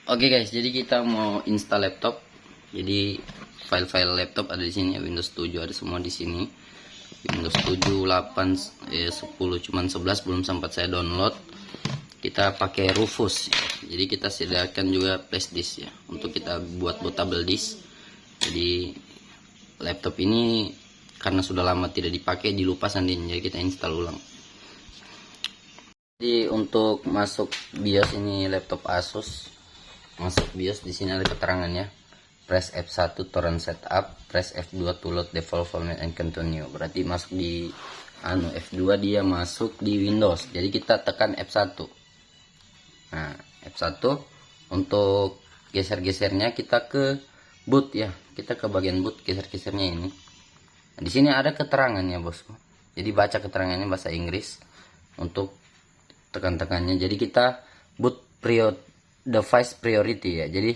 Oke guys, jadi kita mau install laptop. Jadi file-file laptop ada di sini, Windows 7 ada semua di sini. Windows 7, 8, 10, cuman 11 belum sempat saya download. Kita pakai Rufus. Jadi kita sediakan juga flash disk ya untuk kita buat bootable disk. Jadi laptop ini karena sudah lama tidak dipakai dilupas nanti, jadi kita install ulang. Jadi untuk masuk BIOS ini laptop Asus. Masuk BIOS di sini ada keterangannya. Press F1 to run setup, press F2 to load default format and continue. Berarti masuk di F2 dia masuk di Windows. Jadi kita tekan F1. Nah, F1 untuk geser-gesernya kita ke boot ya. Kita ke bagian boot, geser-gesernya ini. Nah, di sini ada keterangannya, bosku. Jadi baca keterangannya bahasa Inggris untuk tekan-tekannya. Jadi kita boot device priority ya. Jadi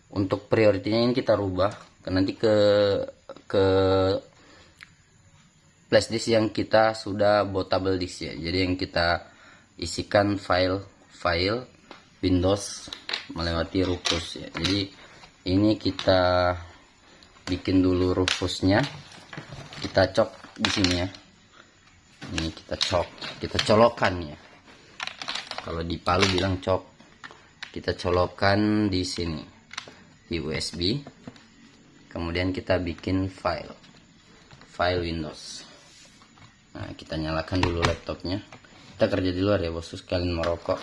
untuk prioritinya ini kita rubah nanti ke flash disk yang kita sudah bootable disk ya. Jadi yang kita isikan file Windows melewati Rufus ya. Jadi ini kita bikin dulu Rufusnya. Kita cok di sini ya. Ini kita colokan ya. Kalau di Palu bilang cok. Kita colokan di sini di USB, kemudian kita bikin file Windows. Nah, kita nyalakan dulu laptopnya. Kita kerja di luar ya bosku sekalian merokok.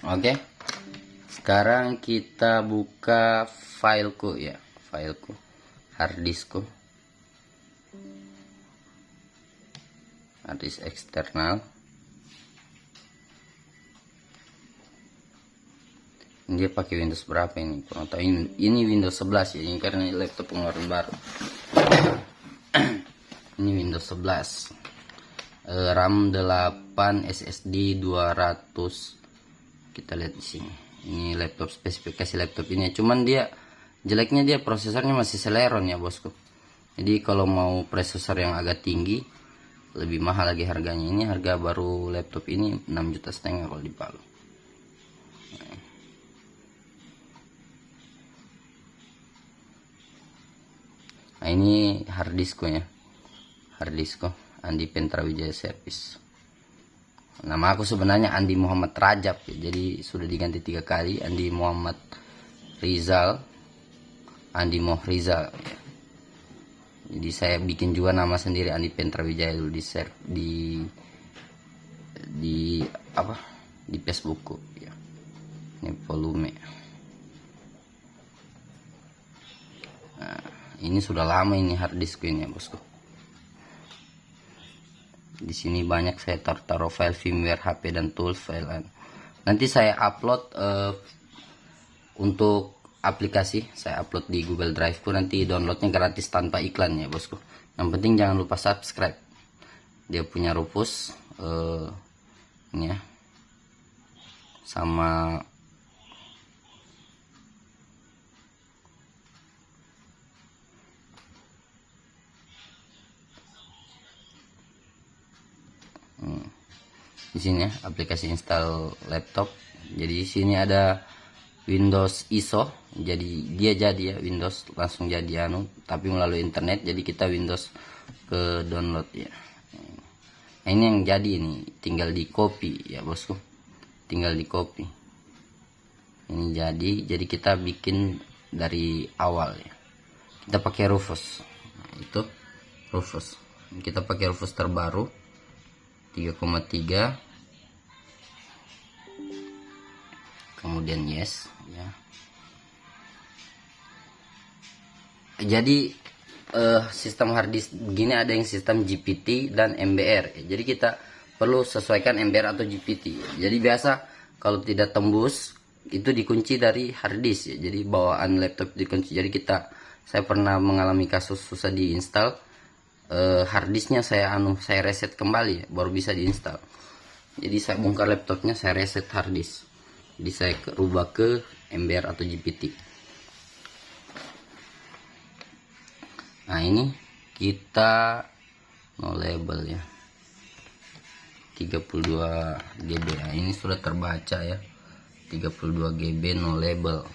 Oke, sekarang kita buka fileku ya, harddisk eksternal. Ini dia pakai Windows berapa ini? Kurang tahu. Ini Windows 11 ya, ini karena laptop pengeluaran baru. Ini Windows 11, RAM 8, SSD 200. Kita lihat di sini. Ini laptop, spesifikasi laptop ini. Cuman dia jeleknya dia prosesornya masih Celeron ya bosku. Jadi kalau mau prosesor yang agak tinggi lebih mahal lagi harganya. Ini harga baru laptop ini 6,5 juta kalau di Palu. Nah ini harddisknya. Harddisk Andi Pentrawijaya Service. Nama aku sebenarnya Andi Muhammad Rajab ya. Jadi sudah diganti 3 kali. Andi Muhammad Rizal, Andi Moh Rizal ya. Jadi saya bikin juga nama sendiri Andi Pentrawijaya dulu di apa? Di Facebookku ya. Ini volume. Nah, ini sudah lama ini harddisk ini ya bosku. Di sini banyak saya taruh file firmware HP dan tools file. Nanti saya upload untuk aplikasi, saya upload di Google Drive ku, nanti downloadnya gratis tanpa iklan ya bosku. Yang penting jangan lupa subscribe. Dia punya Rufus ini ya, sama di sini ya, aplikasi install laptop. Jadi di sini ada Windows ISO. Jadi dia jadi ya Windows langsung jadi tapi melalui internet. Jadi kita Windows ke download ya. Nah, ini yang jadi ini tinggal di copy ya bosku. Tinggal di copy. Ini jadi kita bikin dari awal ya. Kita pakai Rufus. Nah, itu Rufus. Kita pakai Rufus terbaru 3,3, kemudian yes ya. Jadi sistem harddisk begini ada yang sistem GPT dan MBR ya. Jadi kita perlu sesuaikan MBR atau GPT ya. Jadi biasa kalau tidak tembus itu dikunci dari harddisk ya. Jadi bawaan laptop dikunci. Jadi saya pernah mengalami kasus susah diinstal. Harddisknya saya reset kembali ya, baru bisa diinstal. Jadi saya bongkar laptopnya, saya reset hard disk. Jadi saya rubah ke MBR atau GPT. Nah ini kita no label ya, 32 GB. Nah, ini sudah terbaca ya, 32 GB no label.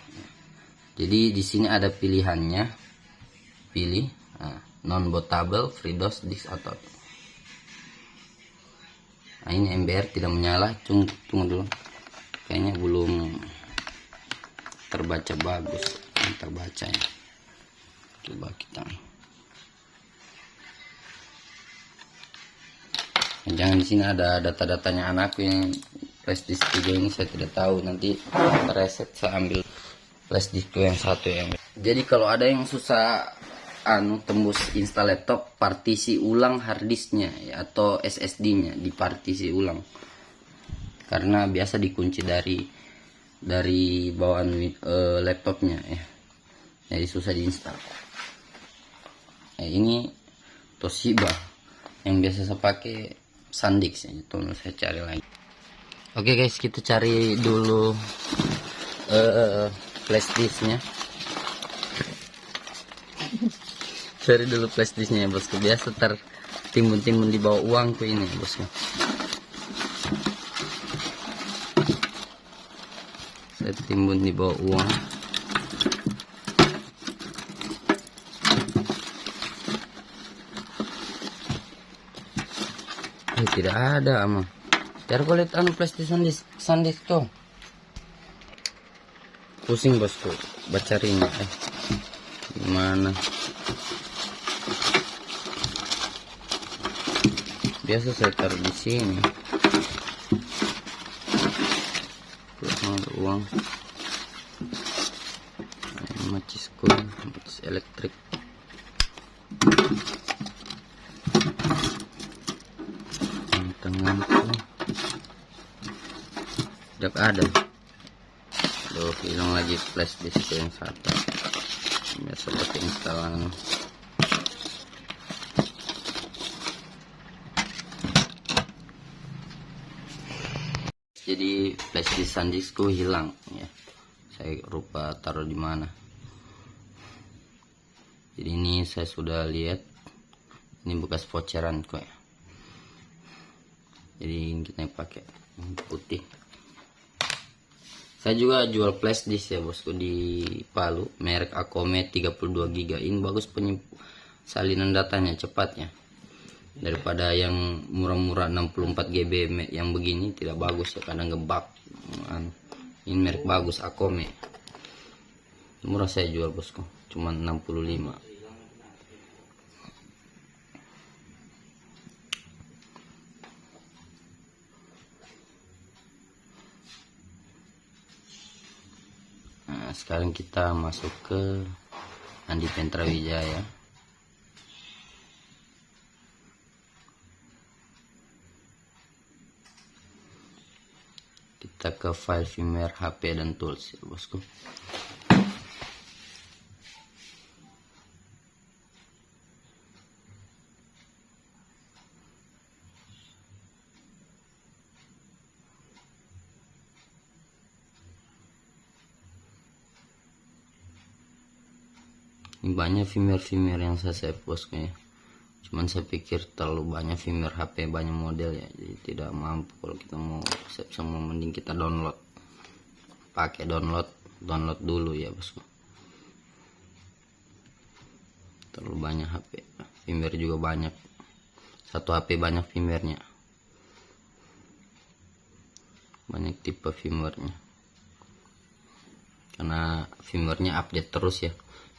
Jadi di sini ada pilihannya, pilih non bootable, FreeDOS, disk atau. Nah ini MBR tidak menyala, tunggu dulu, kayaknya belum terbaca bagus. Ini terbaca ya, coba kita. Jangan di sini ada data-datanya anakku yang flash disk 3 ini, saya tidak tahu, nanti reset saya ambil flash disk yang satu ya. Jadi kalau ada yang susah tembus install laptop, partisi ulang harddisknya ya, atau SSD-nya dipartisi ulang, karena biasa dikunci dari bawaan laptopnya ya, jadi susah diinstal. Ini Toshiba yang biasa saya pakai, SanDisk ya, itu saya cari lagi. Oke guys, kita cari dulu flash disknya. Cari dulu flash disknya ya bosku, biasa tertimbun-timbun di bawah uangku ini ya bosku. Saya timbun di bawah uang. Tidak ada ama. Biar kau lihat flash disk SanDisk tuh. Pusing bosku baca ringnya. Gimana? Biasa saya taruh di sini. Ada uang. Macis elektrik. Tanganku tidak ada. Loh, hilang lagi flash disk yang satu. Biasa pakai instalan. Jadi flash disk SanDiskku hilang ya. Saya lupa taruh di mana. Jadi ini saya sudah lihat, ini bekas voucheran kok ya. Jadi kita pakai putih. Saya juga jual flash disk ya bosku di Palu, merek Acome 32 GB. Ini bagus salinan datanya cepatnya. Daripada yang murah-murah 64 GB yang begini tidak bagus ya, kadang gebak. Ini merek bagus Acome. Murah saya jual bosku, cuma 65. Nah, sekarang kita masuk ke Andi Pentrawijaya. Kita ke file firmware HP dan tools ya bosku. Ini banyak firmware yang saya save bosku ya. Cuman saya pikir terlalu banyak firmware HP, banyak model ya, jadi tidak mampu kalau kita mau save semua. Mending kita download, pakai download dulu ya bosku. Terlalu banyak HP, firmware juga banyak, satu HP banyak firmwarenya, banyak tipe firmwarenya, karena firmwarenya update terus ya.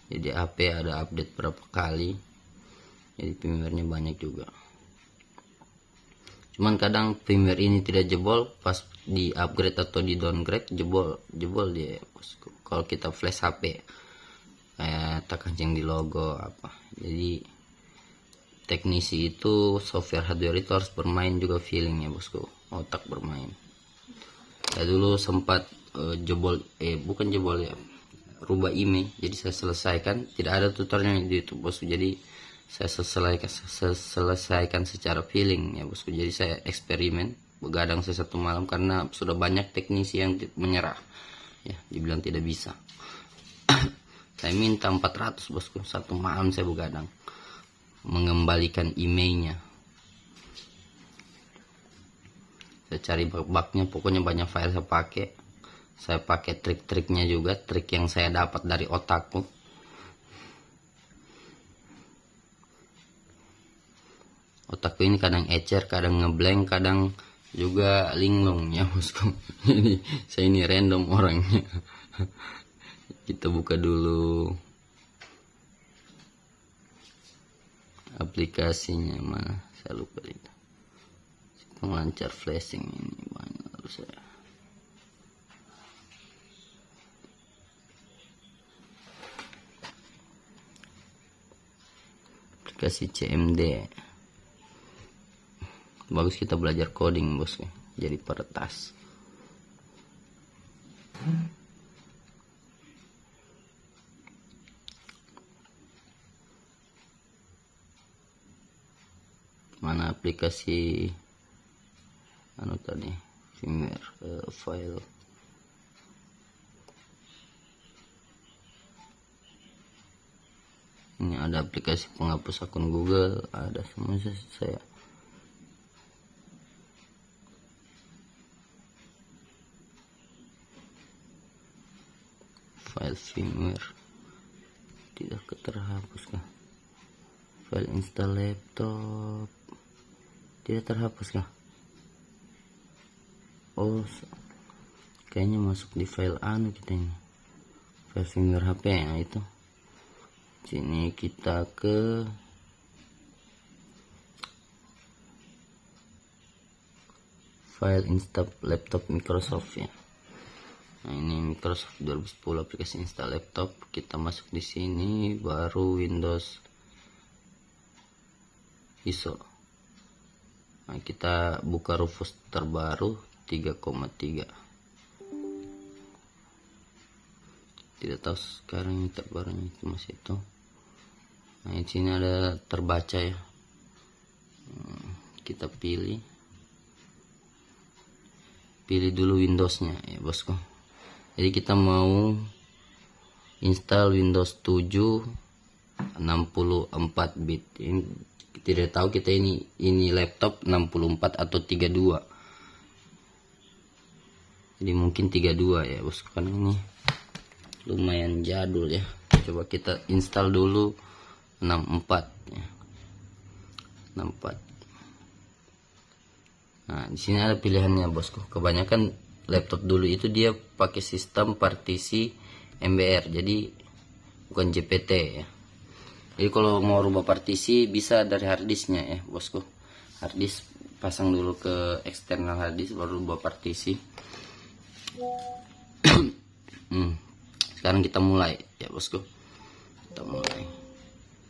Jadi HP ada update berapa kali, jadi firmwarenya banyak juga. Cuman kadang firmware ini tidak jebol, pas di upgrade atau di downgrade jebol dia bosku. Kalau kita flash HP kayak tak kancing di logo apa. Jadi teknisi itu, software hardware itu harus bermain juga feeling ya bosku, otak bermain. Saya dulu sempat jebol, bukan jebol ya, rubah IMEI. Jadi saya selesaikan, tidak ada tutorialnya di YouTube bosku. Jadi saya selesaikan secara feeling ya bosku. Jadi saya eksperimen begadang saya 1 malam karena sudah banyak teknisi yang menyerah ya, dibilang tidak bisa. Saya minta 400 bosku, 1 malam saya begadang mengembalikan emailnya. Saya cari bug-bugnya, pokoknya banyak file saya pakai. Saya pakai trik-triknya juga, trik yang saya dapat dari otakku. Otakku ini kadang ecer, kadang ngeblank, kadang juga linglung ya bosku. Jadi saya ini random orangnya. Kita buka dulu aplikasinya, mana saya lupa itu. Pengelancar flashing ini banyak harus saya. Aplikasi CMD. Bagus kita belajar coding bosku, jadi peretas. Mana aplikasi anu tadi, firmware file. Ini ada aplikasi penghapus akun Google, ada semua saya. File firmware tidak terhapus kah? File install laptop tidak terhapus kah? Oh, kayaknya masuk di file anu kita ini, file firmware HP ya itu. Sini kita ke file install laptop Microsoft ya. Nah, ini Microsoft 2010 aplikasi install laptop. Kita masuk di sini, baru Windows ISO. Nah, kita buka Rufus terbaru 3,3. Tidak tahu sekarang ini terbarunya itu masih itu. Nah, di sini ada terbaca ya. Kita pilih dulu Windowsnya ya bosku. Jadi kita mau install Windows 7 64 bit. Ini tidak tahu kita ini laptop 64 atau 32. Jadi mungkin 32 ya bosku, kan ini lumayan jadul ya. Coba kita install dulu 64 ya. 64. Nah, di sini ada pilihannya bosku. Kebanyakan laptop dulu itu dia pakai sistem partisi MBR, jadi bukan JPT ya. Jadi kalau mau rubah partisi bisa dari harddisknya ya bosku. Harddisk pasang dulu ke eksternal harddisk baru rubah partisi. Sekarang kita mulai ya bosku. Kita mulai.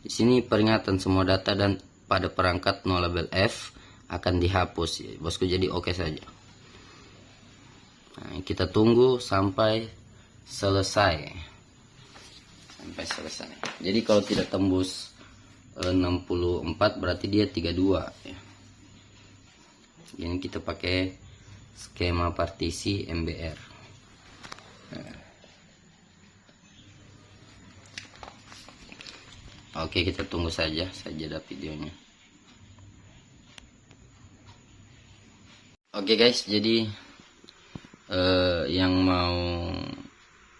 Di sini peringatan semua data dan pada perangkat no label F akan dihapus ya bosku, jadi oke saja. Nah, kita tunggu sampai selesai. Jadi kalau tidak tembus 64 berarti dia 32 ya. Jadi kita pakai skema partisi MBR. Oke, kita tunggu saja ada videonya. Oke guys, jadi yang mau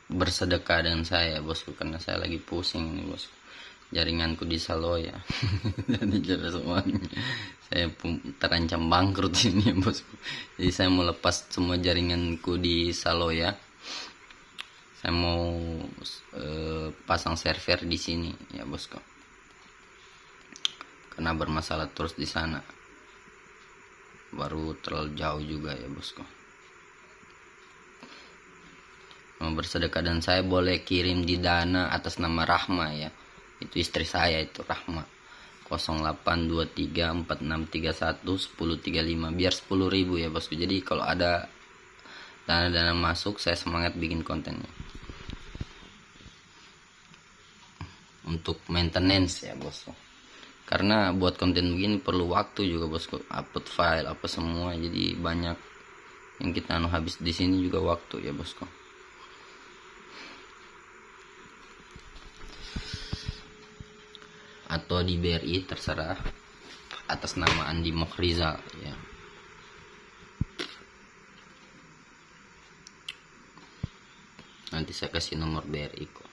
bersedekah dengan saya bosku, karena saya lagi pusing nih bosku, jaringanku di Saloya. Jadi semuanya saya terancam bangkrut ini bosku. Jadi saya mau lepas semua jaringanku di Saloya. Saya mau pasang server di sini ya bosku, karena bermasalah terus di sana. Baru terlalu jauh juga ya bosku. Mau bersedekah dan saya boleh kirim di Dana atas nama Rahma ya. Itu istri saya itu Rahma. 082346311035 biar 10.000 ya bosku. Jadi kalau ada dana-dana masuk saya semangat bikin kontennya. Untuk maintenance ya bosku. karena buat konten begini perlu waktu juga bosku, upload file apa semua, jadi banyak yang kita habis di sini juga waktu ya bosku. Atau di BRI terserah, atas nama Andi Mokrizal ya. Nanti saya kasih nomor BRI kok.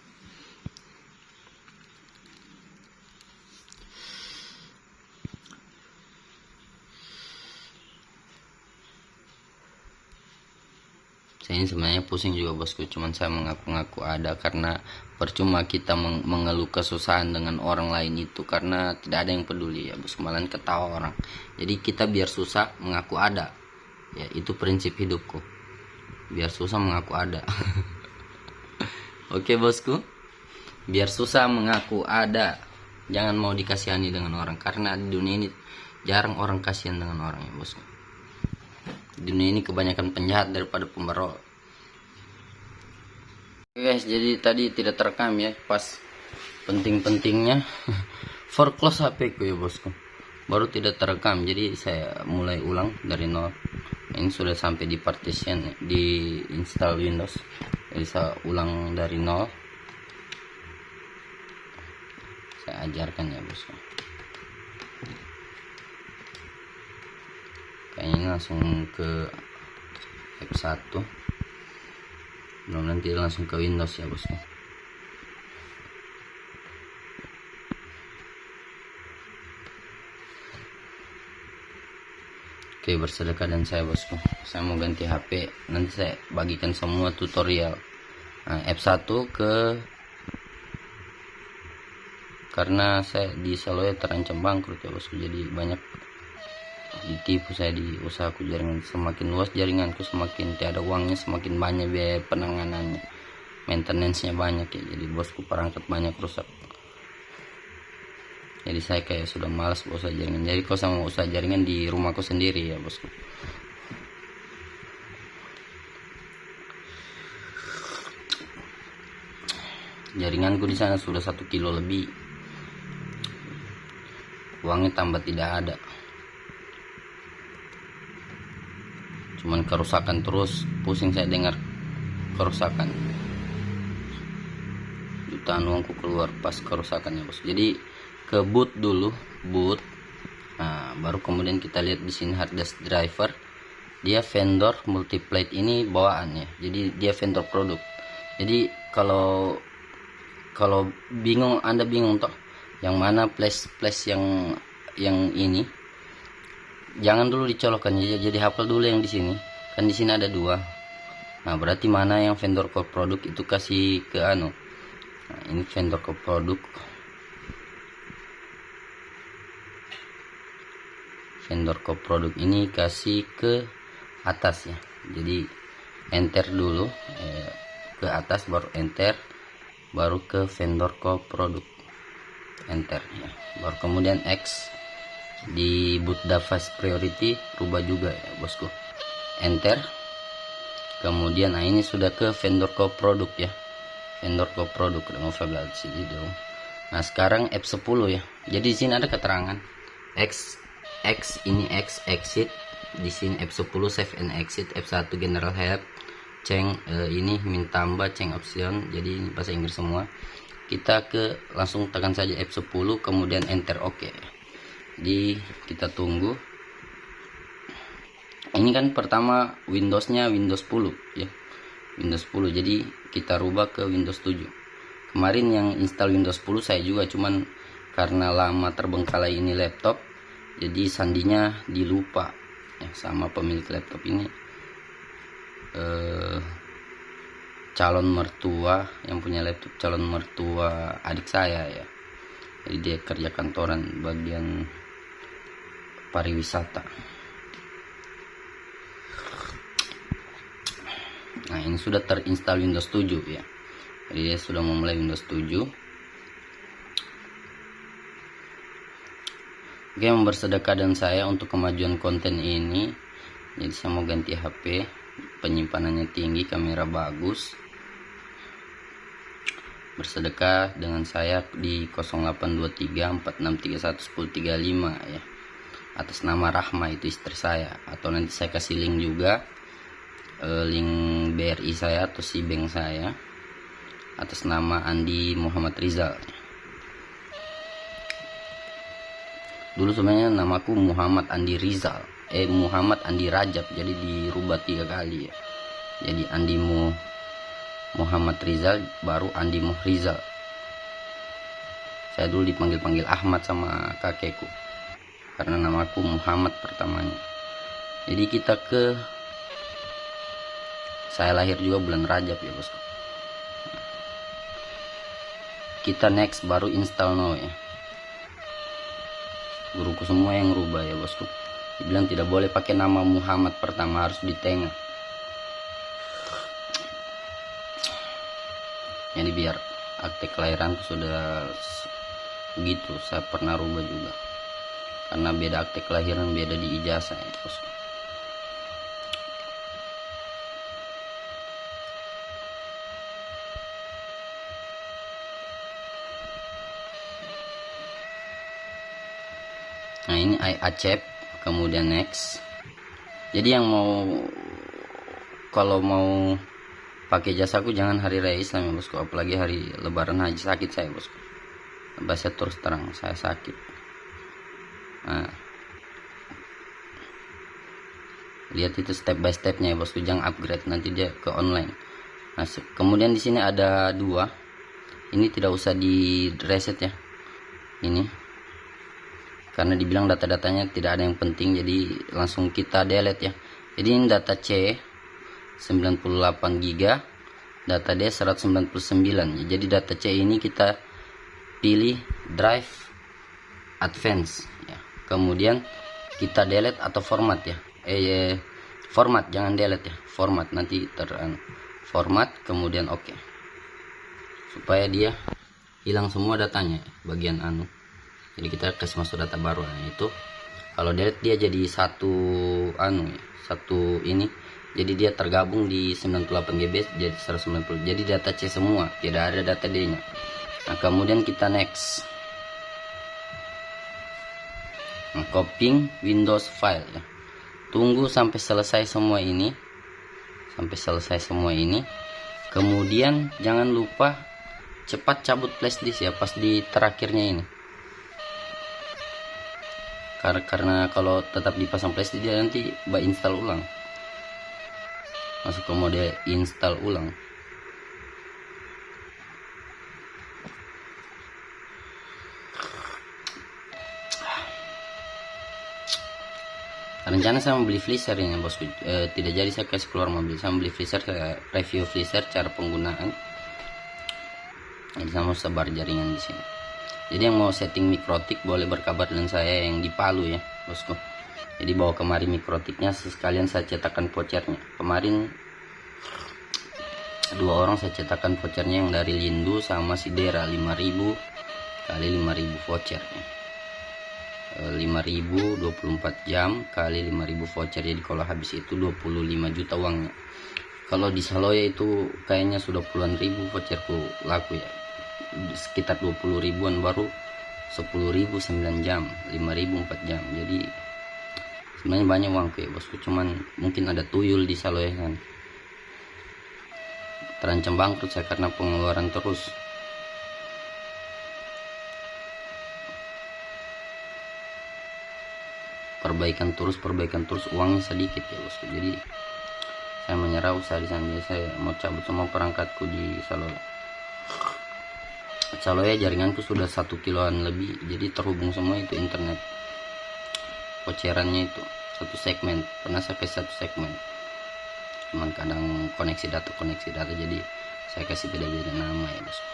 Saya ini sebenarnya pusing juga bosku, cuman saya mengaku-ngaku ada, karena percuma kita mengeluh kesusahan dengan orang lain itu, karena tidak ada yang peduli ya bosku, malah ketawa orang. Jadi kita biar susah mengaku ada ya, itu prinsip hidupku, biar susah mengaku ada. Oke bosku, biar susah mengaku ada, jangan mau dikasihani dengan orang, karena di dunia ini jarang orang kasihan dengan orang ya bosku. Dunia ini kebanyakan penjahat daripada pemberol. Oke guys, jadi tadi tidak terekam ya pas penting-pentingnya. For close HP ku ya bosku, baru tidak terekam, jadi saya mulai ulang dari nol. Ini sudah sampai di partition, di install Windows, jadi saya ulang dari nol. Saya ajarkan ya bosku. Kayaknya langsung ke F1, belum, nanti langsung ke Windows ya bosku. Oke, bersedekah dan saya bosku, saya mau ganti HP, nanti saya bagikan semua tutorial. Nah, F1 karena saya di Saloya terancam bangkrut ya bosku, jadi banyak ditipu saya di usahaku jaringan. Semakin luas jaringanku, semakin tiada uangnya, semakin banyak biaya penanganannya, maintenance-nya banyak ya. Jadi bosku perangkat banyak rusak, jadi saya kayak sudah malas usaha jaringan. Jadi kalau sama usaha jaringan di rumahku sendiri ya bosku. Jaringanku di sana sudah 1 kilo lebih, uangnya tambah tidak ada, cuman kerusakan terus. Pusing saya dengar kerusakan, jutaan uangku keluar pas kerusakannya bos. Jadi ke boot dulu, boot. Nah, baru kemudian kita lihat di sini hard disk driver, dia vendor multiplate ini bawaannya, jadi dia vendor produk. Jadi kalau bingung, Anda bingung toh yang mana flash yang ini, jangan dulu dicolokkan, jadi hafal dulu yang di sini. Kan di sini ada 2. Nah, berarti mana yang vendor core produk itu kasih ke Nah, ini vendor core produk. Vendor core produk ini kasih ke atas ya. Jadi enter dulu ke atas, baru enter, baru ke vendor core produk, enter ya. Baru kemudian X di boot device priority rubah juga ya bosku, enter. Kemudian nah ini sudah ke vendor core produk ya, vendor core produk dengan file sini dong. Nah, sekarang F10 ya. Jadi di sini ada keterangan X ini X exit, di sini F10 save and exit, F1 general help, change ini min tambah, change option, jadi ini bahasa Inggris semua. Kita langsung tekan saja F10 kemudian enter, oke. Jadi kita tunggu. Ini kan pertama Windowsnya Windows 10 ya, Windows 10, jadi kita rubah ke Windows 7. Kemarin yang install Windows 10 saya juga, cuman karena lama terbengkalai ini laptop, jadi sandinya dilupa ya, sama pemilik laptop ini calon mertua, yang punya laptop calon mertua adik saya ya. Jadi dia kerja kantoran bagian pariwisata. Nah, ini sudah terinstall Windows 7 ya. Jadi dia sudah memulai Windows 7. Oke, membersedekah dan saya untuk kemajuan konten ini. Jadi saya mau ganti HP, penyimpanannya tinggi, kamera bagus. bersedekah dengan saya di 082346311035 ya, atas nama Rahma, itu istri saya. Atau nanti saya kasih link juga, link BRI saya atau si bank saya, atas nama Andi Muhammad Rizal. Dulu sebenarnya namaku Muhammad Andi Rizal, Muhammad Andi Rajab, jadi dirubah 3 kali ya. Jadi Andi Muhammad Rizal, baru Andi Rizal. Saya dulu dipanggil Ahmad sama kakekku karena namaku Muhammad pertamanya. Jadi kita saya lahir juga bulan Rajab ya bosku. Kita next, baru install now ya. Guruku semua yang rubah ya bosku. Dibilang tidak boleh pakai nama Muhammad pertama, harus di tengah. Jadi biar akte kelahiran sudah begitu, saya pernah rubah juga. Karena beda akte kelahiran, beda di ijazah ya bosku. Nah ini I accept, kemudian next. Jadi yang kalau mau pakai jasaku jangan hari raya Islam ya bosku, apalagi hari lebaran haji. Sakit saya bosku, bahasa terus terang, saya sakit. Nah, lihat itu step by stepnya ya bosku, jangan upgrade nanti dia ke online. Nah, kemudian di sini ada 2, ini tidak usah di reset ya, ini karena dibilang data-datanya tidak ada yang penting, jadi langsung kita delete ya. Jadi ini data C 98 GB, data D 199. Jadi data C ini kita pilih drive advance ya. Kemudian kita delete atau format ya. Format, jangan delete ya. Format, nanti format, kemudian oke. Supaya dia hilang semua datanya bagian Jadi kita kasih masuk data baru. Nah, itu kalau delete dia jadi satu ini. Jadi dia tergabung di 98 GB jadi 190. Jadi data C semua, tidak ada data D-nya. Nah, kemudian kita next. Nah, copying Windows file ya. Tunggu sampai selesai semua ini. Kemudian jangan lupa cepat cabut flash disk ya pas di terakhirnya ini. Karena kalau tetap dipasang flash disk dia nanti install ulang. Masuk ke mode install ulang. Rencana saya membeli freezer ini bosku, tidak jadi saya kasih keluar mobil. Saya membeli freezer, saya review freezer cara penggunaan. Jadi saya mau sebar jaringan di sini. Jadi yang mau setting mikrotik boleh berkabar dengan saya yang di Palu ya bosku. Jadi bawa kemari mikrotiknya, sekalian saya cetakkan vouchernya. Kemarin 2 orang saya cetakkan vouchernya yang dari Lindu sama Sidera, 5.000 kali 5.000 vouchernya. 5.000 24 jam kali 5.000 voucher. Jadi kalau habis itu 25 juta uangnya. Kalau di Saloya itu kayaknya sudah puluhan ribu voucherku laku ya, sekitar 20 ribuan, baru 10.000 9 jam, 5.000 4 jam. Jadi sebenarnya banyak uangku ya bosku, cuman mungkin ada tuyul di Saloya kan. Terancam bangkrut saya karena pengeluaran terus. Perbaikan terus, uangnya sedikit ya bosku. Jadi saya menyerah usaha di sana. Saya mau cabut semua perangkatku di Saloya. Saloya jaringanku sudah 1 kiloan lebih, jadi terhubung semua itu internet. Voucherannya itu satu segmen, pernah saya kasih 1 segmen. Cuman kadang koneksi data, jadi saya kasih beda-beda nama ya bosku.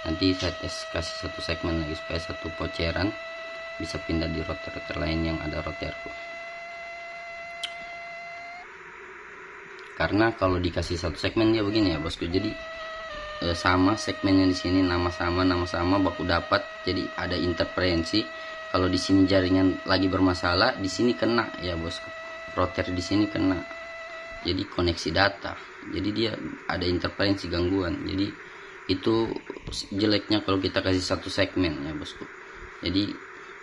Nanti saya kasih 1 segmen lagi supaya 1 voucheran bisa pindah di router lain yang ada routerku. Karena kalau dikasih 1 segmen dia begini ya bosku, jadi sama segmennya di sini, nama sama baku dapat, jadi ada interferensi. Kalau di sini jaringan lagi bermasalah, di sini kena ya bosku, router di sini kena, jadi koneksi data, jadi dia ada interferensi, gangguan. Jadi Itu jeleknya kalau kita kasih satu segmen ya bosku. Jadi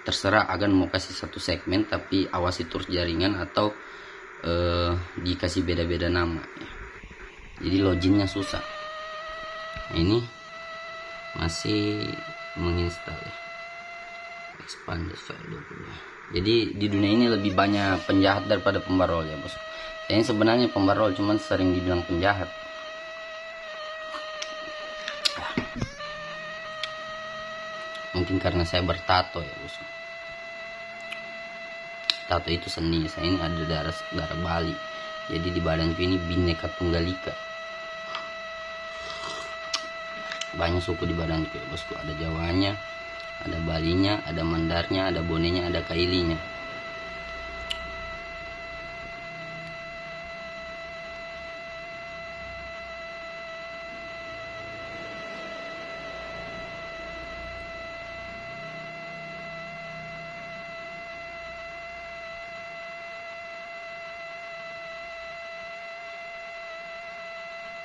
terserah agan mau kasih satu segmen, tapi awasi terus jaringan atau dikasih beda-beda nama ya. Jadi loginnya susah. Nah, ini masih menginstal ya, expand file 20. Jadi di dunia ini lebih banyak penjahat daripada pembarol ya bos. Saya sebenarnya pembarol, cuman sering dibilang penjahat. Mungkin karena saya bertato ya bos. Tato itu seni. Saya ini ada darah Bali. Jadi di badanku ini Bhinneka Tunggal Ika. Banyak suku di badanku ya bosku. Ada Jawanya, ada Balinya, ada Mandarnya, ada Bonenya, ada Kailinya.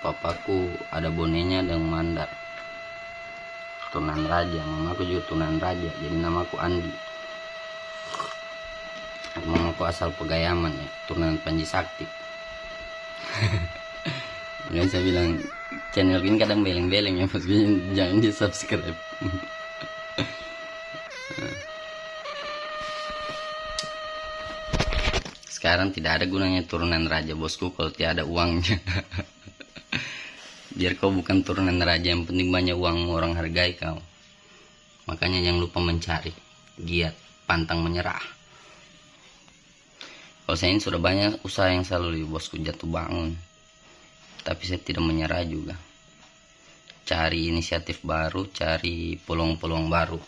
Papaku ada Bonenya dan Mandar, turunan raja. Mamaku juga turunan raja, jadi namaku Andi. Mamaku asal Pegayaman ya, turunan Panji Sakti. Makanya saya bilang channel ini kadang beleng-beleng ya, maksudnya jangan di subscribe. Sekarang tidak ada gunanya turunan raja bosku kalau tidak ada uangnya. Biar kau bukan turunan raja, yang penting banyak uang, orang hargai kau. Makanya jangan lupa mencari, giat, pantang menyerah. Kalau saya ini sudah banyak usaha yang selalu bosku jatuh bangun, tapi saya tidak menyerah juga. Cari inisiatif baru, cari peluang-peluang baru.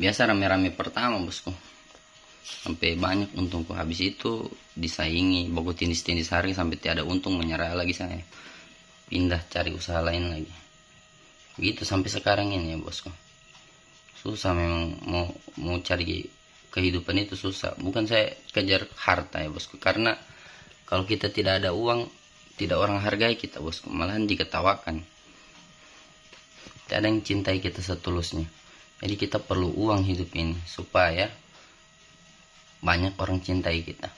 Biasa rame-rame pertama bosku, sampai banyak untungku. Habis itu disaingi baku tindis-tindis harga sampai tiada untung, menyerah lagi saya, pindah cari usaha lain lagi. Begitu sampai sekarang ini ya bosku. Susah memang mau cari kehidupan itu susah. Bukan saya kejar harta ya bosku, karena kalau kita tidak ada uang, tidak orang hargai kita bosku, malahan diketawakan. Tidak ada yang cintai kita setulusnya. Jadi kita perlu uang hidup ini supaya banyak orang cintai kita.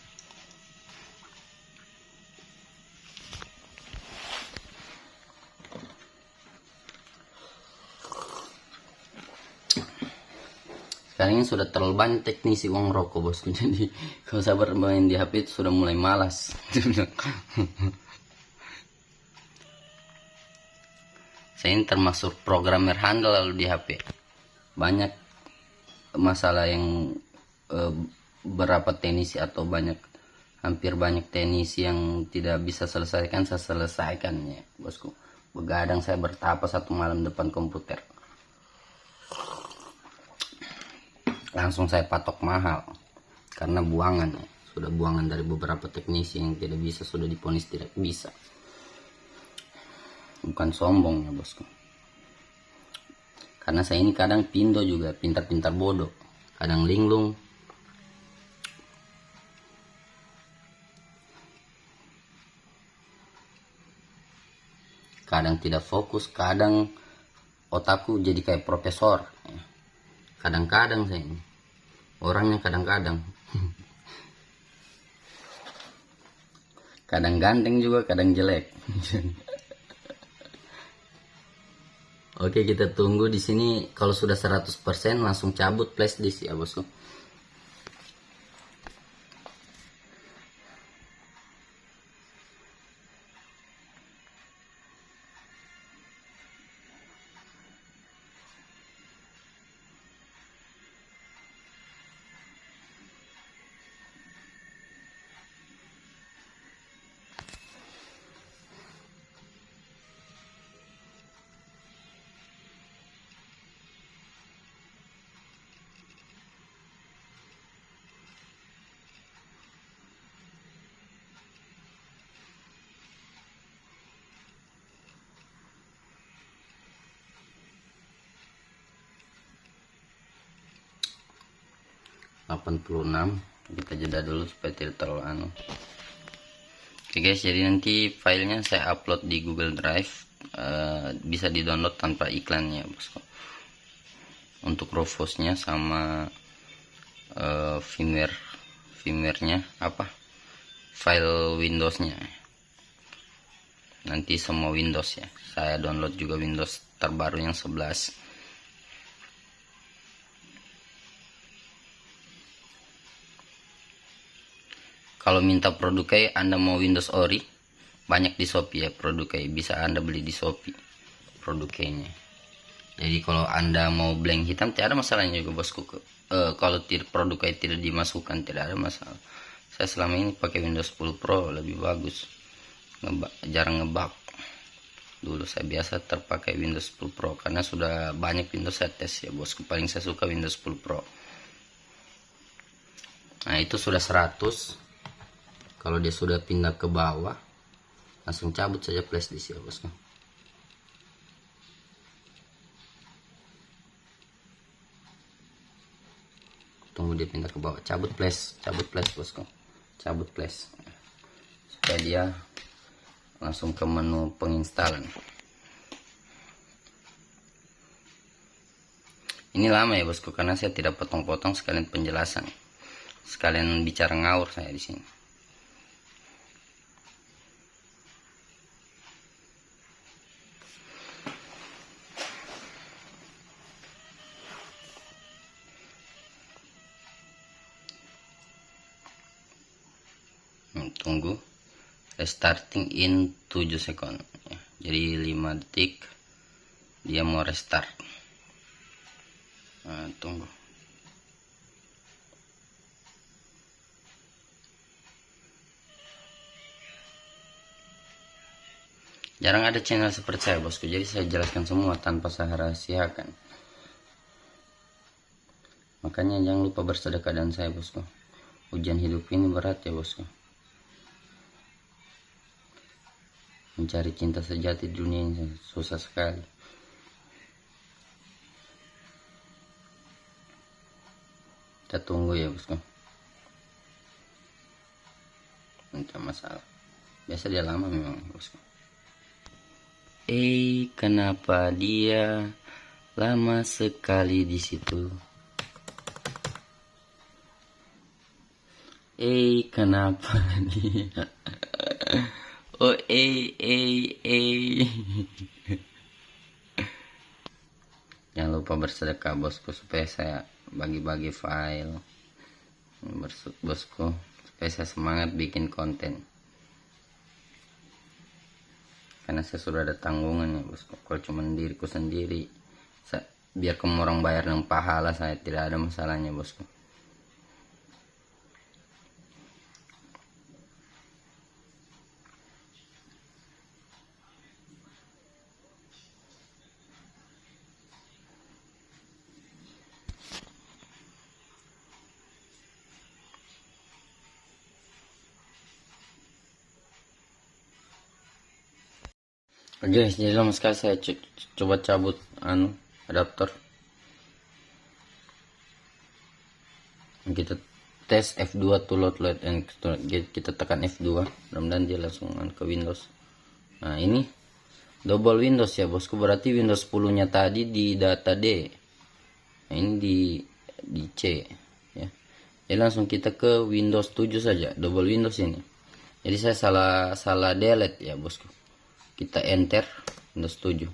Sekarang ini sudah terlalu banyak teknisi uang rokok bosku. Jadi kalau saya bermain di HP itu sudah mulai malas. Saya ini termasuk programmer handal lalu di HP. Banyak masalah yang berapa teknisi atau hampir banyak teknisi yang tidak bisa selesaikan, saya selesaikannya bosku. Begadang saya bertapa satu malam depan komputer, langsung saya patok mahal karena buangan ya. Sudah buangan dari beberapa teknisi yang tidak bisa, sudah diponis tidak bisa. Bukan sombong ya bosku, karena saya ini kadang pindo juga, pintar-pintar bodoh, kadang linglung. Kadang tidak fokus, kadang otakku jadi kayak profesor. Kadang-kadang saya ini orangnya kadang-kadang. Kadang ganteng juga, kadang jelek. Oke, kita tunggu di sini. Kalau sudah 100% langsung cabut flash disk ya bosku. Delapan puluh enam, kita jeda dulu supaya tidak terlalu Oke guys, jadi nanti filenya saya upload di Google Drive. Bisa di download tanpa iklannya bosku, untuk Rufusnya sama firmware-nya apa, file Windowsnya. Nanti semua Windows ya, saya download juga Windows terbaru yang 11. Kalau minta produk kayak Anda mau Windows Ori, banyak di Shopee ya produk kayak, bisa Anda beli di Shopee produk kayaknya. Jadi kalau Anda mau blank hitam tidak ada masalahnya juga bosku. Kalau produk kayak tidak dimasukkan tidak ada masalah. Saya selama ini pakai Windows 10 Pro lebih bagus, jarang ngebug. Dulu saya biasa terpakai Windows 10 Pro karena sudah banyak Windows saya tes ya bosku. Paling saya suka Windows 10 Pro. Nah itu sudah 100. Kalau dia sudah pindah ke bawah, langsung cabut saja flash disk ya bosku. Tunggu dia pindah ke bawah, cabut flash bosku, cabut flash supaya dia langsung ke menu penginstalan. Ini lama ya bosku karena saya tidak potong-potong, sekalian penjelasan, sekalian bicara ngawur saya di sini. Tunggu restarting in 7 second ya. Jadi 5 detik dia mau restart. Nah, tunggu. Jarang ada channel seperti saya bosku, jadi saya jelaskan semua tanpa saya rahasiakan. Makanya jangan lupa bersedekah dan saya bosku. Ujian hidup ini berat ya bosku. Mencari cinta sejati di dunia ini susah sekali. Kita tunggu ya bosku. Tidak masalah. Biasa dia lama memang bosku. Kenapa dia lama sekali di situ? Kenapa dia? Oh, Jangan lupa bersedekah bosku supaya saya bagi-bagi file bosku, supaya saya semangat bikin konten. Karena saya sudah ada tanggungan ya bosku. Kalau cuma diriku sendiri, biar kamu orang bayar dengan pahala, saya tidak ada masalahnya bosku. Oke guys, jadi lama sekali saya coba cabut adaptor. Kita tes F2 to load and kita tekan F2, mudah-mudahan dia langsung ke Windows. Nah ini double Windows ya bosku, berarti Windows 10 nya tadi di data D, nah ini di C ya. Jadi langsung kita ke Windows 7 saja, double Windows ini. Jadi saya salah delete ya bosku. Kita enter Windows 7.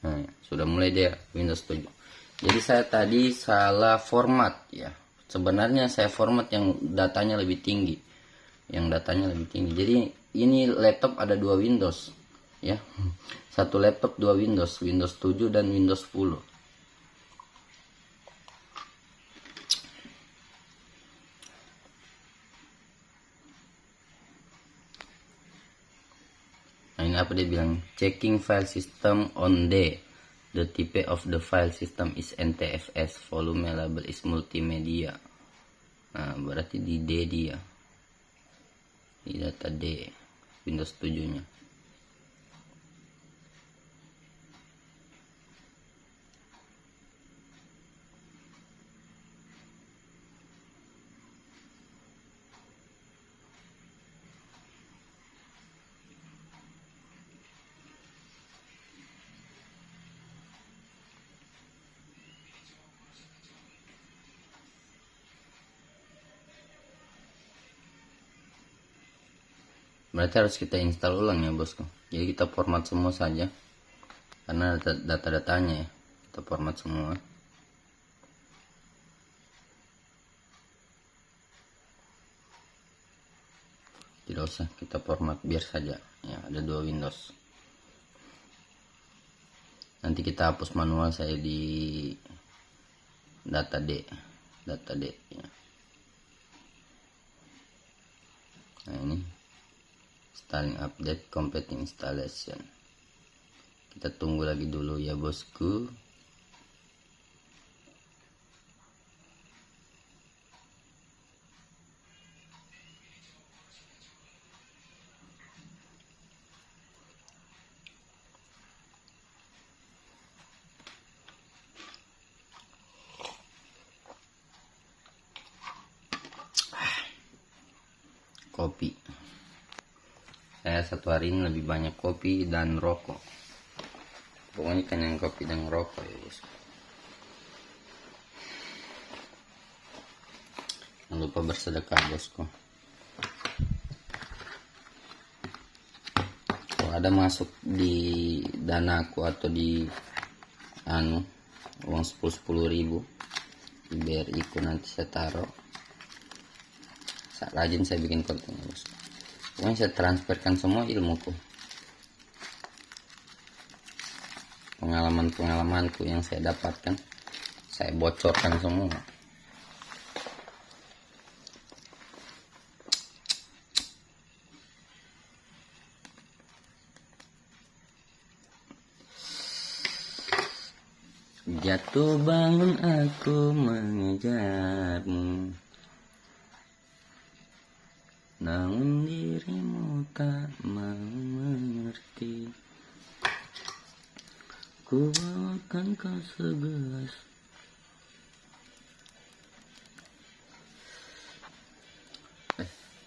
Nah, sudah mulai dia Windows 7. Jadi saya tadi salah format ya. Sebenarnya saya format yang datanya lebih tinggi. Jadi ini laptop ada 2 Windows ya. Satu laptop 2 Windows, Windows 7 dan Windows 10. Nah, ini apa dia bilang? Checking file system on D. The type of the file system is NTFS. Volume label is multimedia. Nah, berarti di D dia. Di data D. Windows 7 nya. Berarti harus kita install ulang ya bosku. Jadi kita format semua saja, karena data-datanya ya kita format semua. Tidak usah kita format, biar saja ya, ada 2 Windows. Nanti kita hapus manual saya di data D ya. Nah ini installing update completing installation. Kita tunggu lagi dulu ya bosku. Kopi, saya satu hari ini lebih banyak kopi dan rokok. Pokoknya kan yang kopi dan rokok ya bos. Jangan lupa bersedekah bosku. Kalau ada masuk di danaku atau di uang 10.000 di BRI ku, nanti saya taruh. Rajin saya bikin kontennya bos. Pokoknya saya transferkan semua ilmuku, pengalamanku yang saya dapatkan, saya bocorkan semua. Jatuh bangun aku mengejarmu, namun dirimu tak mau mengerti. Ku bawakan kau segelas.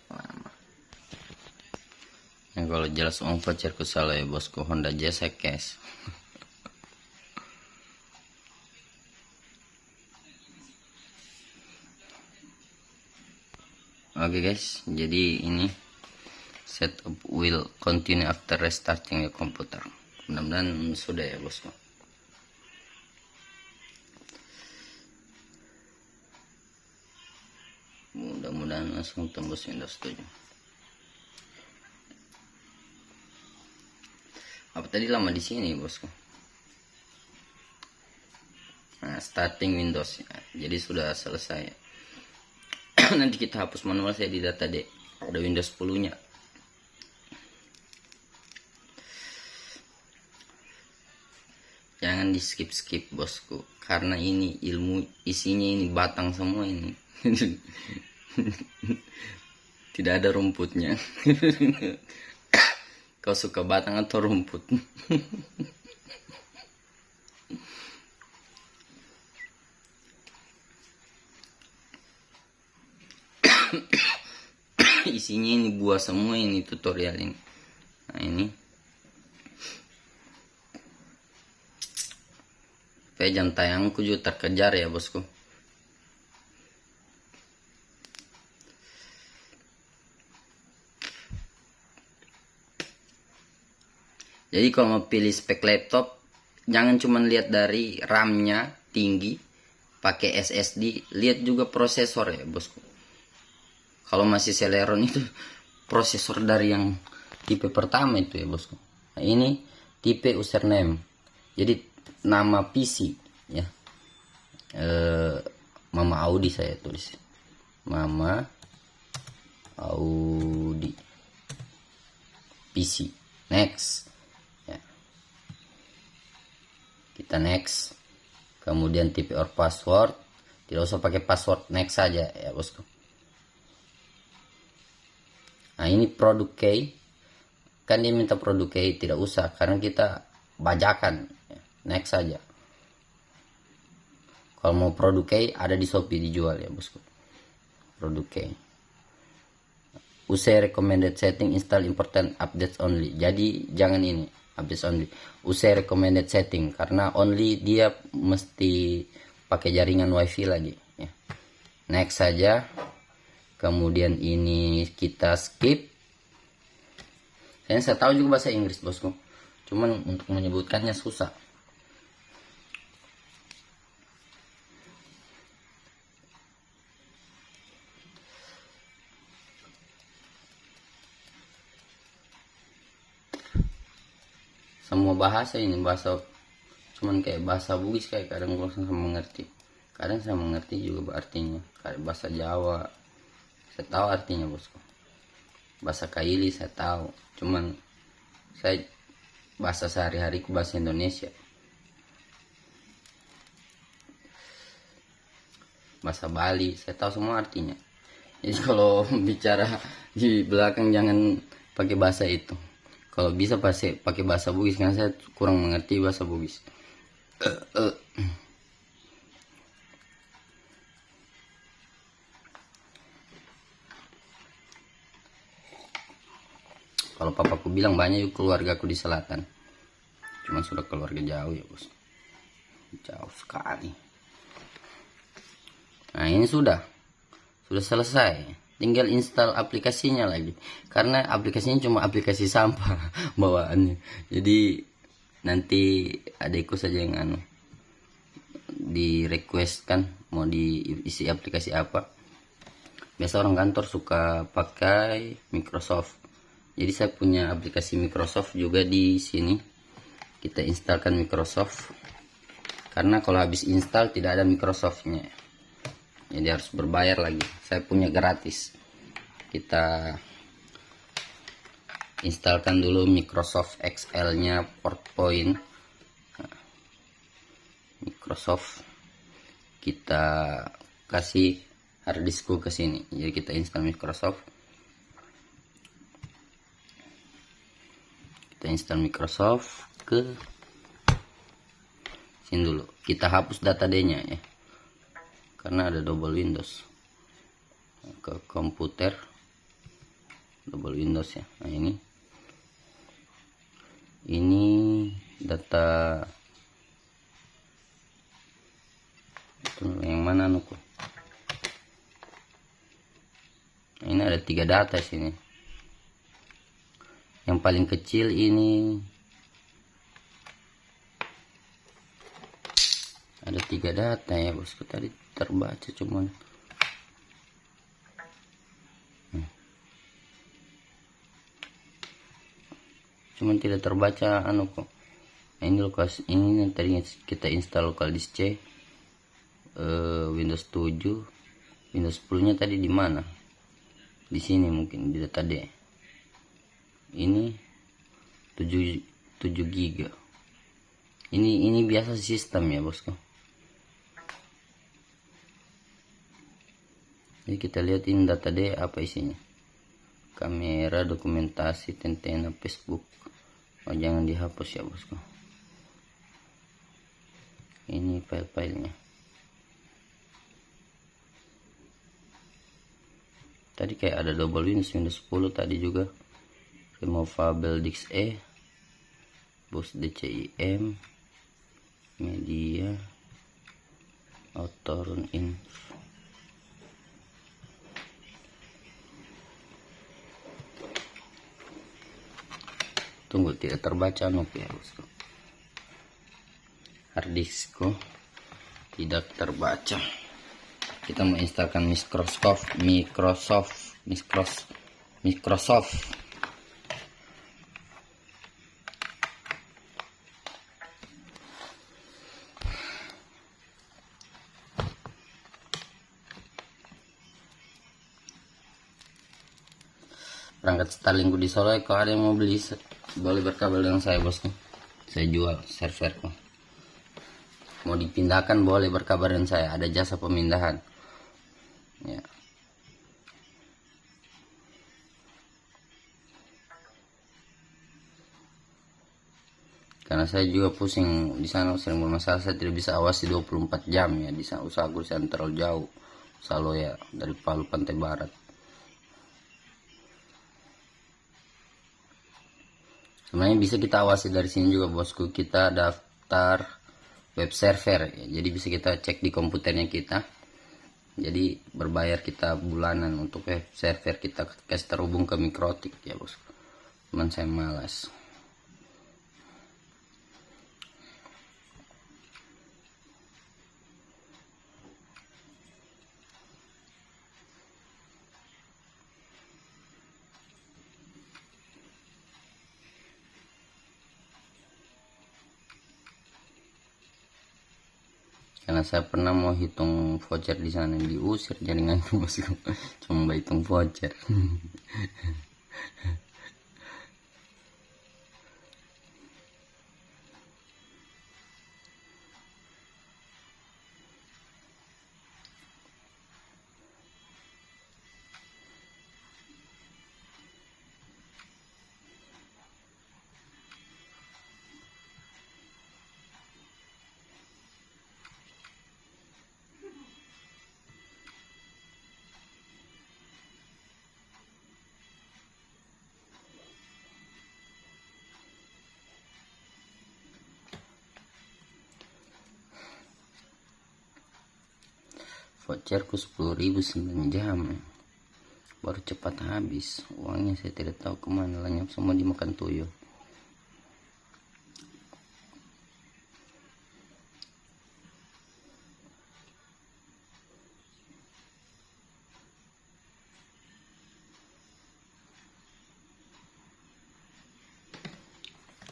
Lama. Ya, kalau jelas om voucherku salah ya bosku. Honda Jazz cash. Oke guys, jadi ini setup will continue after restarting the computer. Mudah-mudahan sudah ya bosku. Mudah-mudahan langsung tembus Windows 7. Apa tadi lama di sini bosku? Nah, starting Windows ya. Jadi sudah selesai. Nanti kita hapus manual saya di data D. Ada Windows 10 nya. Jangan di skip bosku, karena ini ilmu isinya ini batang semua ini. Tidak ada rumputnya. Kau suka batang atau rumput? Isinya ini buah semua ini tutorial ini. Nah ini supaya jam tayangku juga terkejar ya bosku. Jadi kalau mau pilih spek laptop, jangan cuma lihat dari RAM-nya tinggi pakai SSD, lihat juga prosesor ya bosku. Kalau masih Celeron itu prosesor dari yang tipe pertama itu ya bosku. Nah ini tipe username, jadi nama PC ya, Mama Audi saya tulis, Mama Audi PC. Next ya. Kita next, kemudian tipe or password, tidak usah pakai password, next saja ya bosku. Nah ini produk key, kan dia minta produk key, tidak usah karena kita bajakan, next saja. Kalau mau produk key ada di Shopee dijual ya bosku, produk key. Usai recommended setting, install important updates only. Jadi jangan ini updates only, usai recommended setting, karena only dia mesti pakai jaringan wifi lagi ya. Next saja. Kemudian ini kita skip. Saya tahu juga bahasa Inggris bosku, cuman untuk menyebutkannya susah. Semua bahasa ini bahasa, cuman kayak bahasa Bugis kayak kadang gue sama mengerti, kadang saya mengerti juga artinya. Kayak bahasa Jawa saya tahu artinya bosku, bahasa Kaili saya tahu, cuman saya bahasa sehari-hari bahasa Indonesia. Bahasa Bali saya tahu semua artinya. Jadi kalau bicara di belakang jangan pakai bahasa itu. Kalau bisa pakai bahasa Bugis, karena saya kurang mengerti bahasa Bugis. Kalau papaku bilang banyak juga keluarga aku di selatan, cuman sudah keluarga jauh ya bos, jauh sekali. Nah ini sudah selesai, tinggal install aplikasinya lagi, karena aplikasinya cuma aplikasi sampah bawaannya. Jadi nanti adekku saja yang di request kan mau diisi aplikasi apa. Biasa orang kantor suka pakai Microsoft, jadi saya punya aplikasi Microsoft juga di sini. Kita instalkan Microsoft, karena kalau habis install tidak ada Microsoftnya, jadi harus berbayar lagi. Saya punya gratis. Kita instalkan dulu Microsoft Excel nya, PowerPoint, Microsoft. Kita kasih harddiskku ke sini, jadi kita install Microsoft. Kita install Microsoft ke sini dulu. Kita hapus data D-nya ya, karena ada double Windows. Ke komputer, double Windows ya. Nah ini data yang mana nuku. Nah, ini ada 3 data sini. Yang paling kecil ini ada 3 data ya bosku, tadi terbaca cuman tidak terbaca kok. Nah, ini lokasi ini yang tadi kita install lokal disk C, Windows 7, Windows 10 nya tadi di mana? Di sini mungkin di data D. Ini 7 GB. Ini biasa sistem ya bosku. Jadi kita lihat ini data D apa isinya. Kamera, dokumentasi, Tentena, Facebook. Oh, jangan dihapus ya bosku. Ini file-filenya. Tadi kayak ada double Windows 10 tadi juga. Removable disk E, bus DCIM, media, auto run in. Tunggu, tidak terbaca ya bosku. Harddiskku tidak terbaca. Kita menginstalkan Microsoft. Perangkat Starlinkku di Solo. Kalau ada yang mau beli boleh berkabar dengan saya bosku. Saya jual serverku. Mau dipindahkan boleh berkabar dengan saya, ada jasa pemindahan ya. Karena saya juga pusing di sana, sering bermasalah, saya tidak bisa awasi 24 jam ya di sana. Usahaku di sana terlalu jauh, Salo ya, dari Palu Pantai Barat. Sebenarnya bisa kita awasi dari sini juga bosku. Kita daftar web server ya. Jadi bisa kita cek di komputernya kita. Jadi berbayar kita bulanan untuk web server, kita kasih terhubung ke Mikrotik ya bosku. cuman saya malas. Karena saya pernah mau hitung voucher di sana, diusir jaringanku bosku. Coba hitung voucher. Voucherku 10.000 9 jam, baru cepat habis. Uangnya saya tidak tahu kemana, lenyap semua dimakan tuyul.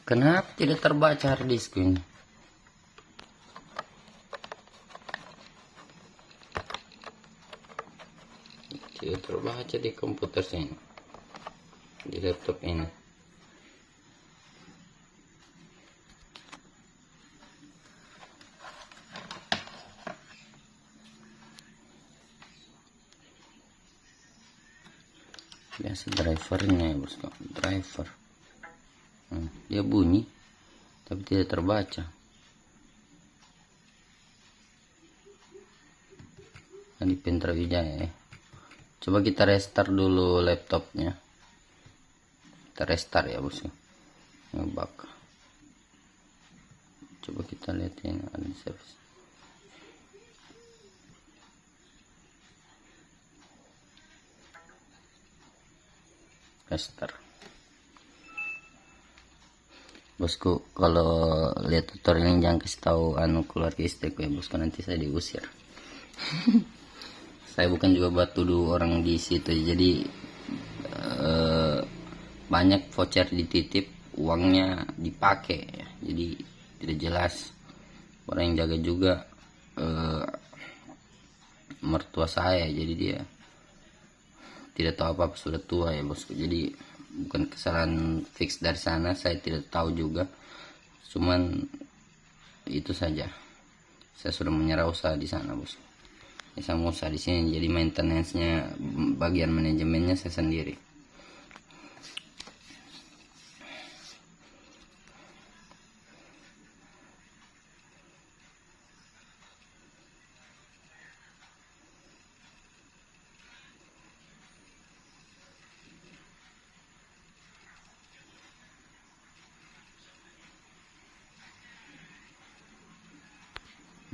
Kenapa tidak terbaca hard disk ini? Tidak terbaca di komputer saya ini, di laptop ini. Biasa drivernya ya bosku, driver. Dia bunyi tapi tidak terbaca. Ini Pentra Wijaya ya. Coba kita restart dulu laptopnya. Kita restart ya bosku. Ngebug. Coba kita lihat ini ada service. Restart. Bosku, kalau lihat tutorial ini jangan kasih tahu keluarga istriku ya bosku, nanti saya diusir. Saya bukan juga buat tuduh orang di situ, jadi banyak voucher dititip, uangnya dipakai ya. Jadi tidak jelas. Orang yang jaga juga mertua saya, jadi dia tidak tahu apa-apa, sudah tua ya bosku. Jadi bukan kesalahan fix dari sana, saya tidak tahu juga, cuman itu saja. Saya sudah menyerah usaha di sana bosku. Ya, saya mau usaha di sini, jadi maintenance-nya, bagian manajemennya saya sendiri.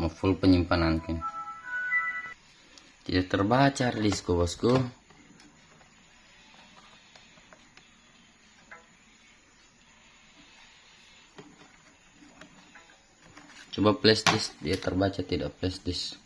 Mau full penyimpanan kan, tidak terbaca harddiskku bosku. Coba flash disk, dia terbaca tidak flash disk.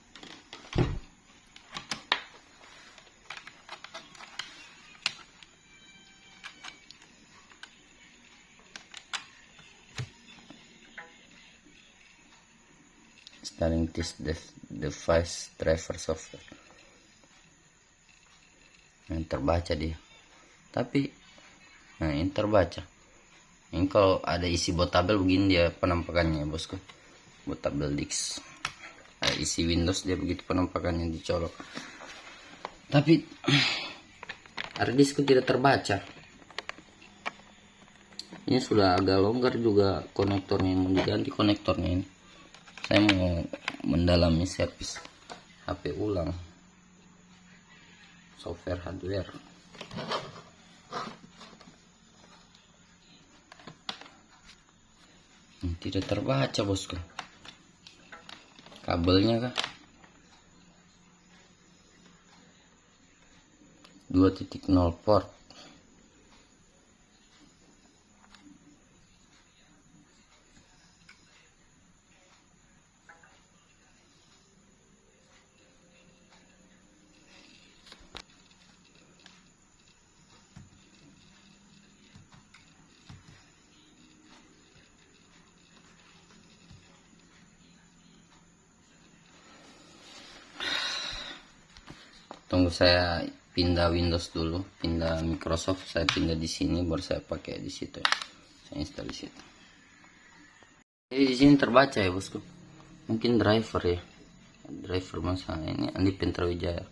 Starting this device driver software. Yang terbaca dia, tapi nah ini terbaca. Ini kalau ada isi bootable begini dia penampakannya bosku, bootable disk. Ada isi Windows dia begitu penampakannya, dicolok. Tapi harddiskku tidak terbaca. Ini sudah agak longgar juga konektornya, mau diganti konektornya ini. Saya mau mendalami servis HP ulang, software hardware. Tidak terbaca bosku, kabelnya kah 2.0 port. Tunggu saya pindah Windows dulu, pindah Microsoft, saya pindah di sini baru saya pakai di situ. Saya install di situ. Jadi di sini terbaca ya bosku. Mungkin driver ya. Driver masalah ini Andi Pentrawijaya.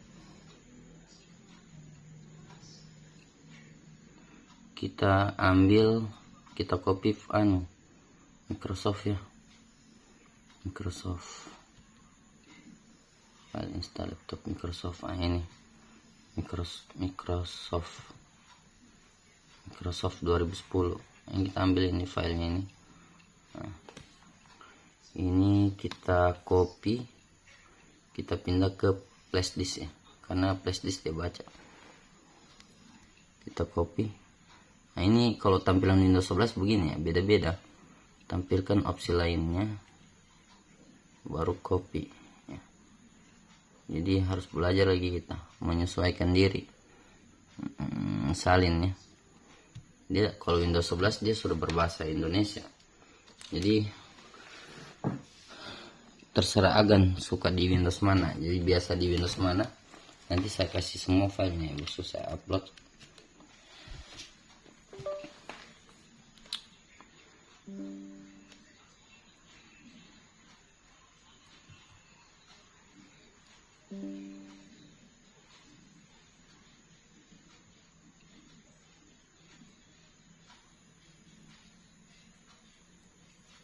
Kita ambil, kita copy Microsoft ya. Microsoft. File install laptop Microsoft ini. Microsoft 2010. Yang kita ambil ini filenya ini. Nah, ini kita copy, kita pindah ke flash disk ya, karena flash disk dia baca. Kita copy. Nah ini kalau tampilan Windows 11 begini ya, beda-beda. Tampilkan opsi lainnya, baru copy ya. Jadi harus belajar lagi kita menyesuaikan diri. Salin ya. Dia kalau Windows 11 dia sudah berbahasa Indonesia. Jadi terserah Agan suka di Windows mana. Jadi biasa di Windows mana, nanti saya kasih semua filenya, khusus saya upload.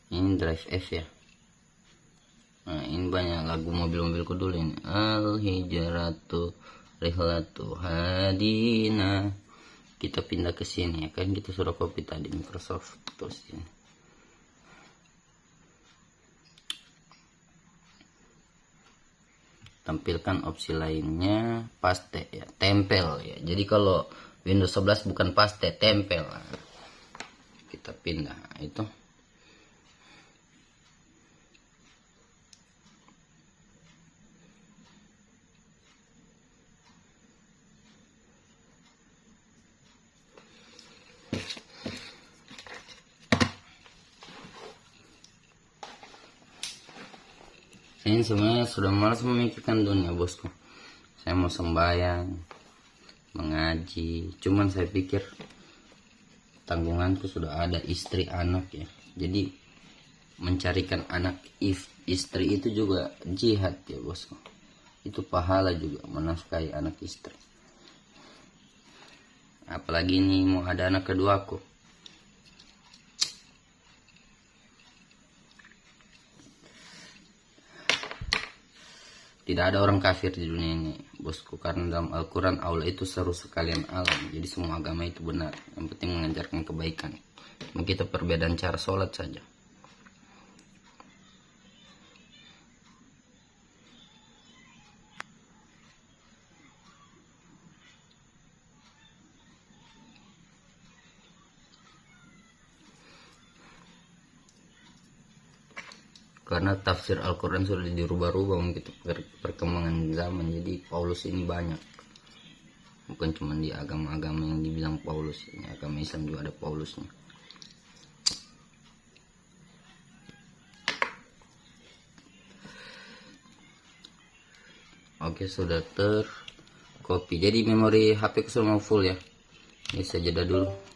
Ini drive F ya. Nah ini banyak lagu mobil-mobilku dulu ini. Al-Hijratu Rihlatu Hadina. Kita pindah ke sini ya kan, kita sudah copy tadi Microsoft, terus ini. Tampilkan opsi lainnya, paste ya, tempel ya. Jadi kalau Windows 11 bukan paste, tempel. Kita pindah itu. Ini sebenarnya sudah malas memikirkan dunia bosku. Saya mau sembahyang, mengaji, cuman saya pikir tanggunganku sudah ada, istri, anak ya. Jadi mencarikan anak istri itu juga jihad ya bosku. Itu pahala juga menafkahi anak istri. Apalagi ini mau ada anak kedua aku. Tidak ada orang kafir di dunia ini bosku, karena dalam Al-Quran Allah itu seru sekalian alam. Jadi semua agama itu benar, yang penting mengajarkan kebaikan. Cuma kita perbedaan cara sholat saja. Karena tafsir Al-Quran sudah dirubah-rubah mengikuti perkembangan zaman. Jadi Paulus ini banyak, bukan cuma di agama-agama yang dibilang Paulus ini, agama Islam juga ada Paulusnya. Oke, sudah tercopy. Jadi memori HP ku sudah mau full ya. Ini saya jeda dulu.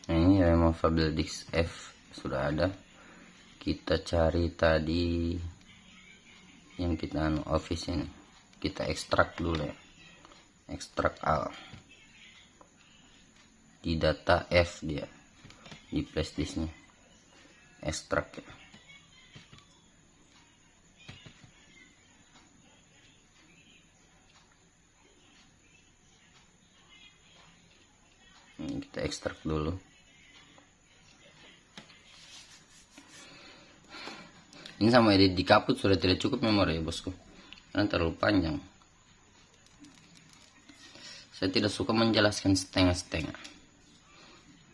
Nah, ini ya removable disk F sudah ada. Kita cari tadi yang kita office ini. Kita ekstrak dulu ya. Ekstrak al. Di data F dia. Di flash disknya. Ekstrak ya. Ini kita ekstrak dulu. Ini sama edit di kaput sudah tidak cukup memori ya bosku, karena terlalu panjang. Saya tidak suka menjelaskan setengah-setengah.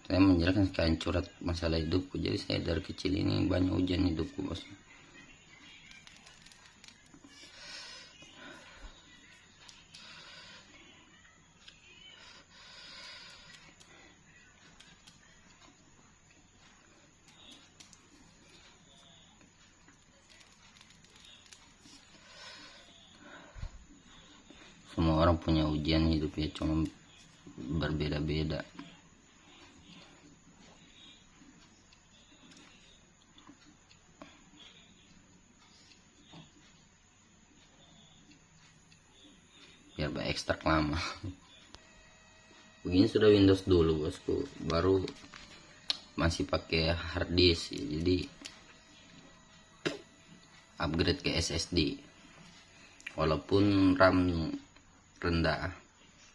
Saya menjelaskan sekalian curhat masalah hidupku. Jadi saya dari kecil ini banyak ujian hidupku bosku. Semua orang punya ujian hidup ya, cuma berbeda-beda. Biar ekstrak lama. Begini sudah Windows dulu bosku, baru masih pakai hard disk ya, jadi upgrade ke SSD. Walaupun RAM rendah,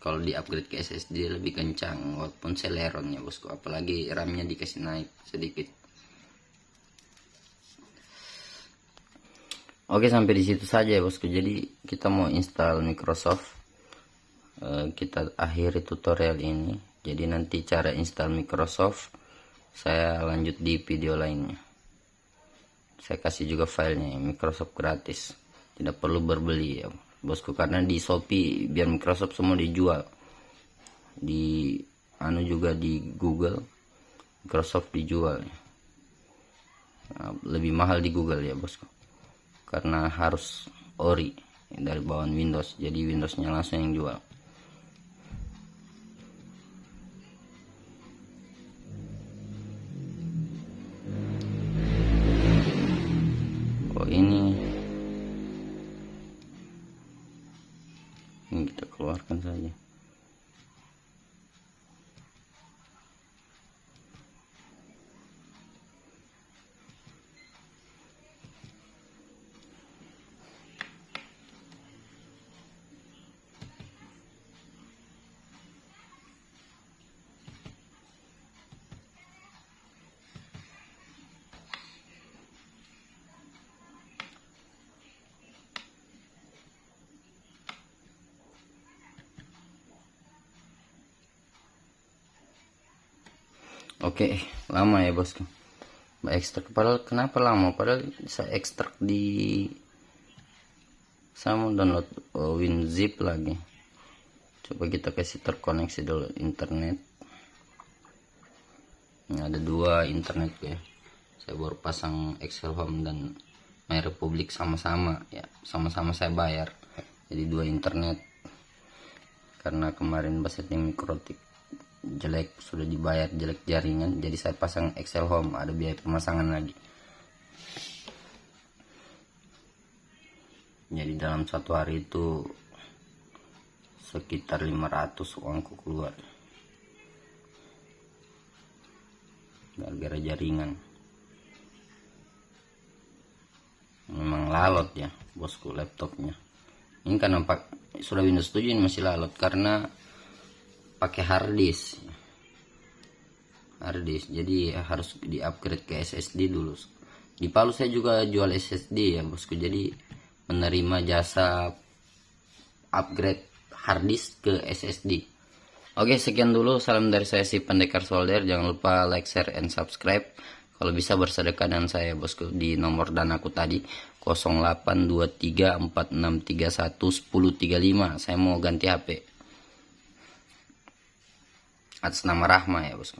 kalau di upgrade ke SSD lebih kencang, walaupun Celeron ya bosku, apalagi RAM-nya dikasih naik sedikit. Oke, sampai di situ saja ya bosku. Jadi kita mau install Microsoft. Kita akhiri tutorial ini. Jadi nanti cara install Microsoft saya lanjut di video lainnya. Saya kasih juga filenya ya, Microsoft gratis, tidak perlu berbeli ya bosku, karena di Shopee biar Microsoft semua dijual, di juga di Google Microsoft dijual ya. Nah, lebih mahal di Google ya bosku, karena harus ori dari bawaan Windows, jadi Windowsnya langsung yang jual. Ini kita keluarkan saja. Oke, lama ya bosku. Ekstrak, padahal kenapa lama? Padahal saya ekstrak di sama download WinZip lagi. Coba kita kasih terkoneksi dulu internet. Ini ada dua internet ya. Saya baru pasang Excel Home dan My Republic sama-sama ya, sama-sama saya bayar. Jadi dua internet. Karena kemarin setting Mikrotik jelek, sudah dibayar jelek jaringan, jadi saya pasang Excel Home, ada biaya pemasangan lagi. Jadi dalam satu hari itu sekitar 500 uangku keluar gara-gara jaringan. Memang lalot ya bosku laptopnya. Ini kan nampak sudah Windows 7, ini masih lalot karena pakai hard disk, jadi harus di upgrade ke SSD dulu. Di Palu saya juga jual SSD ya bosku, jadi menerima jasa upgrade hard disk ke SSD. Oke, sekian dulu, salam dari saya si Pendekar Solder. Jangan lupa like, share, and subscribe. Kalau bisa bersedekah dengan saya bosku di nomor danaku tadi 082346311035. Saya mau ganti HP atas nama Rahma ya bosku.